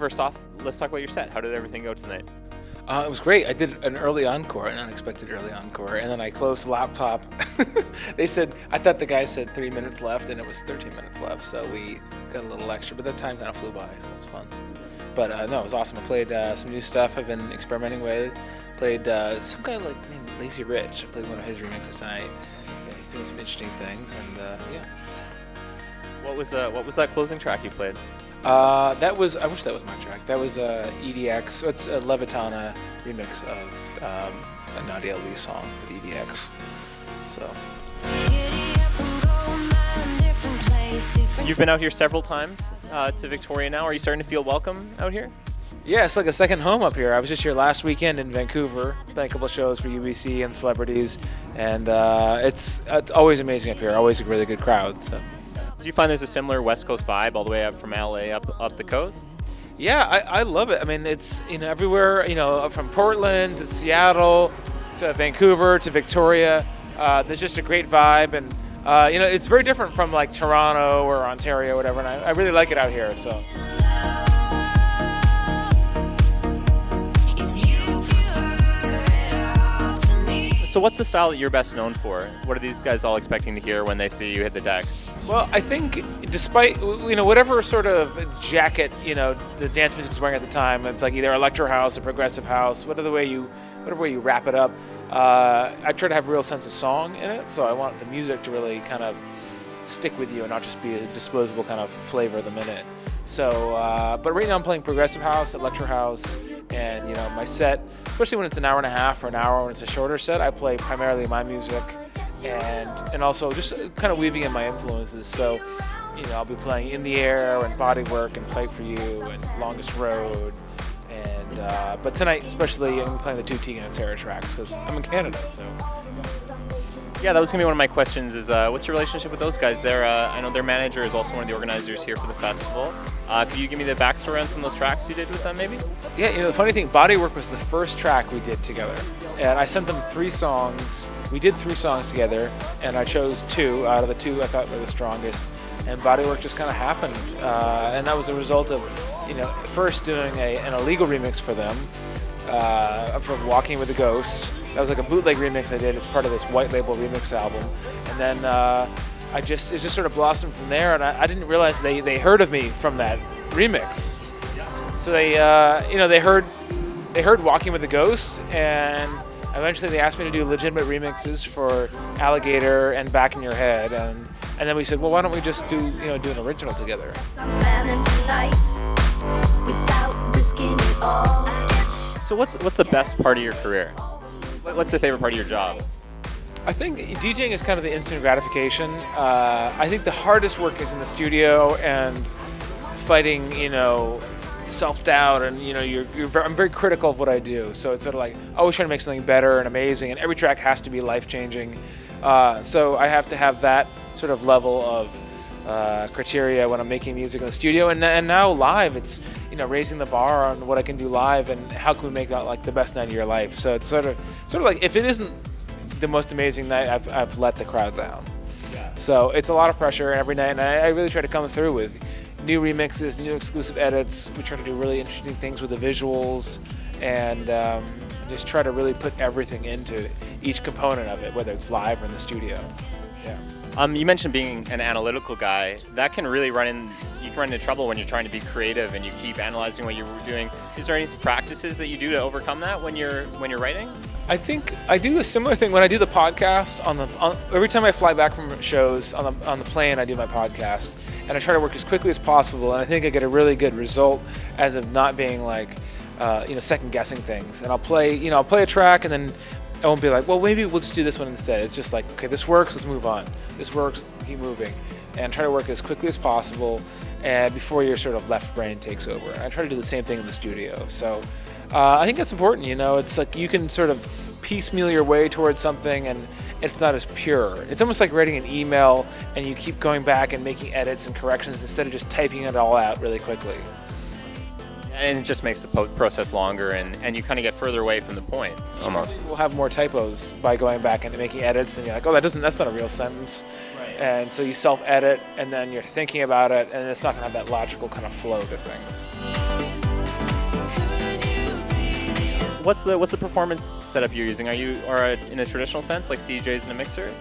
first off, let's talk about your set. How did everything go tonight? It was great. I did an early encore, an unexpected early encore, and then I closed the laptop. I thought the guy said 3 minutes left, and it was 13 minutes left, so we got a little extra, but the time kind of flew by, so it was fun. But no, it was awesome. I played some new stuff I've been experimenting with. Played some guy named Lazy Rich. I played one of his remixes tonight. Yeah, he's doing some interesting things, and yeah. What was that closing track you played? That was, I wish that was my track. That was EDX. It's a Levitana remix of a Nadia Lee song with EDX. So. You've been out here several times to Victoria now. Are you starting to feel welcome out here? Yeah, it's like a second home up here. I was just here last weekend in Vancouver, playing a couple of shows for UBC and celebrities, and it's always amazing up here. Always a really good crowd. So. Do you find there's a similar West Coast vibe all the way up from LA up the coast? Yeah, I love it. I mean, it's everywhere. From Portland to Seattle to Vancouver to Victoria. There's just a great vibe, and it's very different from like Toronto or Ontario or whatever. And I really like it out here. So. So what's the style that you're best known for? What are these guys all expecting to hear when they see you hit the decks? Well, I think despite, whatever sort of jacket, the dance music was wearing at the time, it's like either electro house or progressive house, whatever way you wrap it up, I try to have a real sense of song in it, so I want the music to really kind of stick with you and not just be a disposable kind of flavor of the minute. So, but right now I'm playing progressive house, electro house, and my set, especially when it's an hour and a half or an hour when it's a shorter set, I play primarily my music and also just kind of weaving in my influences. So, I'll be playing In the Air and Bodywork and Fight for You and Longest Road. And but tonight especially I'm playing the two Tegan and Sarah tracks because I'm in Canada. So. Yeah, that was going to be one of my questions is what's your relationship with those guys? I know their manager is also one of the organizers here for the festival. Could you give me the backstory on some of those tracks you did with them, maybe? Yeah, the funny thing, Bodywork was the first track we did together. And I sent them 3 songs. We did 3 songs together, and I chose 2 out of the 2 I thought were the strongest. And Bodywork just kind of happened. And that was a result of, first doing an illegal remix for them from Walking with a Ghost. That was like a bootleg remix I did as part of this white label remix album. And then it just sort of blossomed from there, and I didn't realize they heard of me from that remix. So they heard Walking with a Ghost, and eventually they asked me to do legitimate remixes for Alligator and Back in Your Head, and then we said, well, why don't we just do an original together? So what's the best part of your career? What's the favorite part of your job? I think DJing is kind of the instant gratification. I think the hardest work is in the studio and fighting, self-doubt, and I'm very critical of what I do. So it's sort of like always trying to make something better and amazing, and every track has to be life-changing. So I have to have that sort of level of criteria when I'm making music in the studio, and now live, it's raising the bar on what I can do live and how can we make that like the best night of your life. So it's sort of like if it isn't the most amazing night, I've let the crowd down. Yeah. So it's a lot of pressure every night, and I really try to come through with new remixes, new exclusive edits. We try to do really interesting things with the visuals, and just try to really put everything into each component of it, whether it's live or in the studio. Yeah. You mentioned being an analytical guy. That can really run into trouble when you're trying to be creative and you keep analyzing what you're doing. Is there any practices that you do to overcome that when you're writing? I think I do a similar thing when I do the podcast. Every time I fly back from shows on the plane, I do my podcast, and I try to work as quickly as possible. And I think I get a really good result as of not being like, second guessing things. And I'll play a track, and then I won't be like, well, maybe we'll just do this one instead. It's just like, okay, this works, let's move on. This works, keep moving. And try to work as quickly as possible and before your sort of left brain takes over. And I try to do the same thing in the studio. So I think that's important, It's like you can sort of piecemeal your way towards something, and it's not as pure. It's almost like writing an email and you keep going back and making edits and corrections instead of just typing it all out really quickly. And it just makes the process longer, and you kind of get further away from the point, almost. We'll have more typos by going back and making edits, and you're like, oh, that's not a real sentence. Right. And so you self-edit, and then you're thinking about it, and it's not going to have that logical kind of flow to things. what's the performance setup you're using? Are you in a traditional sense, like CDJs and a mixer?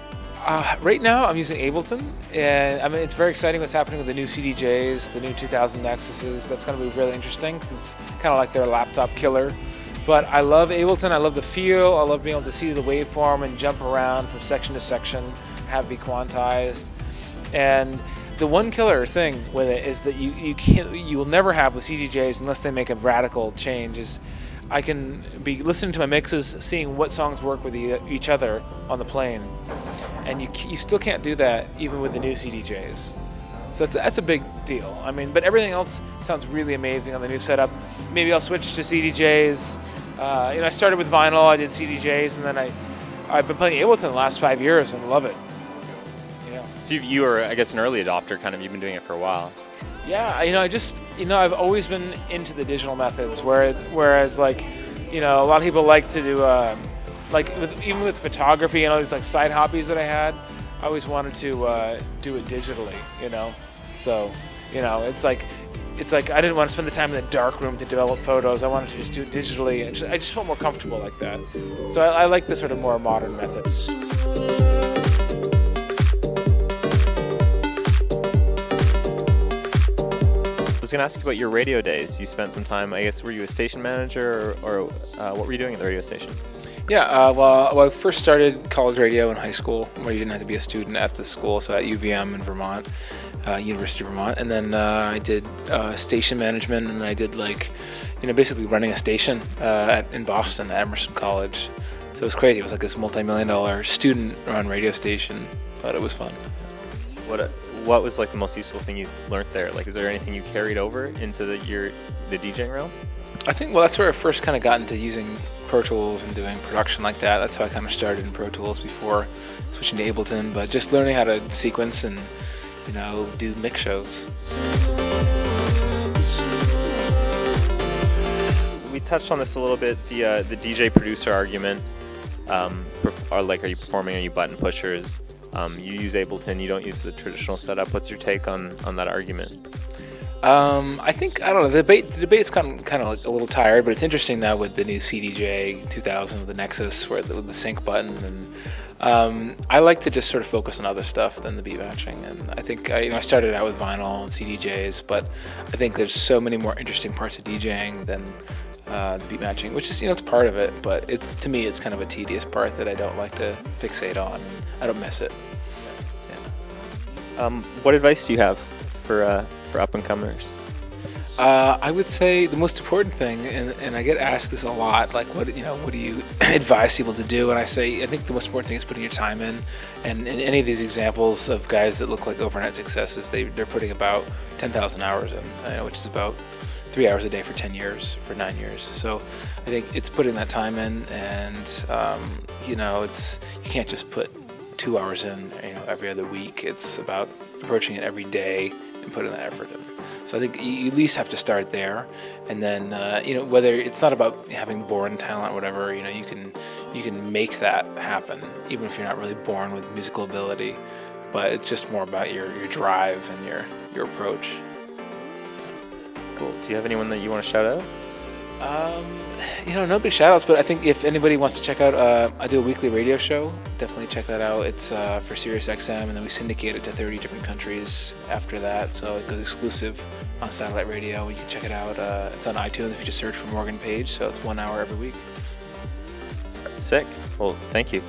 Right now, I'm using Ableton, and I mean it's very exciting what's happening with the new CDJs, the new 2000 Nexuses. That's going to be really interesting because it's kind of like their laptop killer. But I love Ableton. I love the feel. I love being able to see the waveform and jump around from section to section, have it be quantized. And the one killer thing with it is that you will never have with CDJs unless they make a radical change. Is I can be listening to my mixes, seeing what songs work with each other on the plane, and you still can't do that even with the new CDJs. So that's a big deal. I mean, but everything else sounds really amazing on the new setup. Maybe I'll switch to CDJs. I started with vinyl, I did CDJs, and then I've been playing Ableton the last 5 years and love it. Yeah. So you were, I guess, an early adopter. Kind of, you've been doing it for a while. Yeah, I've always been into the digital methods, whereas a lot of people like to do even with photography and all these like side hobbies that I had, I always wanted to do it digitally, So, it's like I didn't want to spend the time in the dark room to develop photos. I wanted to just do it digitally, and I just felt more comfortable like that. So I like the sort of more modern methods. I was going to ask you about your radio days. You spent some time, I guess, were you a station manager or what were you doing at the radio station? Yeah, well, I first started college radio in high school, where you didn't have to be a student at the school, so at UVM in Vermont, University of Vermont. And then I did station management, and I did basically running a station in Boston at Emerson College. So it was crazy. It was like this multi-million-dollar student-run radio station, but it was fun. What was like the most useful thing you learned there? Like, is there anything you carried over into the DJing realm? I think, that's where I first kind of got into using Pro Tools and doing production like that. That's how I kind of started in Pro Tools before switching to Ableton, but just learning how to sequence and, do mix shows. We touched on this a little bit, the DJ producer argument. Are you performing? Are you button pushers? You use Ableton, you don't use the traditional setup. What's your take on that argument? I think, I don't know, the debate's kind of like a little tired, but it's interesting now with the new CDJ 2000 with the Nexus, with the sync button, and I like to just sort of focus on other stuff than the beat matching. And I think I started out with vinyl and CDJs, but I think there's so many more interesting parts of DJing than the beat matching, which is it's part of it, but to me it's kind of a tedious part that I don't like to fixate on. I don't miss it. Yeah. What advice do you have for up and comers? I would say the most important thing, and I get asked this a lot, like what do you advise people to do? And I think the most important thing is putting your time in. And in any of these examples of guys that look like overnight successes, they're putting about 10,000 hours in, which is about 3 hours a day for 10 years, for 9 years. So I think it's putting that time in, and you can't just put 2 hours in every other week. It's about approaching it every day and putting that effort in. So I think you at least have to start there, and then whether it's not about having born talent or whatever, you can make that happen even if you're not really born with musical ability, but it's just more about your drive and your approach. Cool. Do you have anyone that you want to shout out? No big shout outs, but I think if anybody wants to check out, I do a weekly radio show. Definitely check that out. It's for SiriusXM, and then we syndicate it to 30 different countries after that. So it goes exclusive on satellite radio. You can check it out. It's on iTunes if you just search for Morgan Page. So it's 1 hour every week. Sick. Well, thank you.